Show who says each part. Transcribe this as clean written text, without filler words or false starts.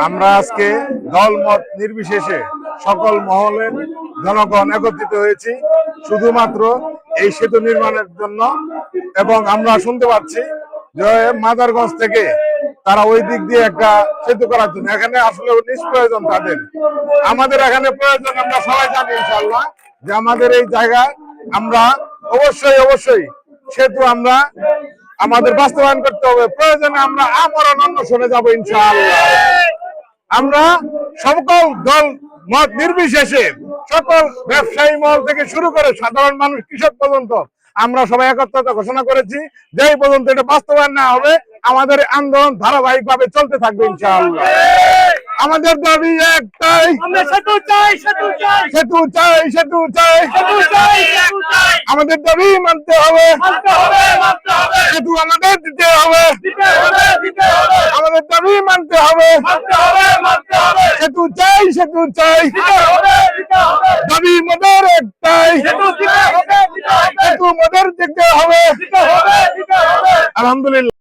Speaker 1: আমরা আজকে দলমত নির্বিশেষে সকল মহলের জনগণ একত্রিত হয়েছি শুধুমাত্র এই সেতু নির্মাণের জন্য। এবং আমরা শুনতে পাচ্ছি যে মাদারগঞ্জ থেকে তারা ওই দিক দিয়ে একটা সেতু করার জন্য, এখানে আসলে নিষ্প্রয়োজন তাদের, আমাদের এখানে প্রয়োজন। আমরা সবাই জানি ইনশাআল্লাহ যে আমাদের এই জায়গায় আমরা অবশ্যই সেতু আমরা আমাদের বাস্তবায়ন করতে হবে। প্রয়োজনে আমরা আমরণ অন্বেষণে যাবো ইনশাআল্লাহ। আমরা সকল দল মত নির্বিশেষে সকল ব্যবসায়ী মহল থেকে শুরু করে সাধারণ মানুষ, কৃষক পর্যন্ত আমরা সবাই একত্রতা ঘোষণা করেছি যে এই পর্যন্ত এটা বাস্তবায়ন না হবে আমাদের আন্দোলন ধারাবাহিক ভাবে চলতে থাকবে ইনশাআল্লাহ। আমাদের দাবি একটাই, সেতু চাই। আমাদের দাবি মানতে হবে, সেতু আমাদের দিতে হবে, আমাদের দাবি মানতে হবে। সেতু চাই, দাবি মোদের একটাই, সেতু মোদের দিতে হবে। আলহামদুলিল্লাহ।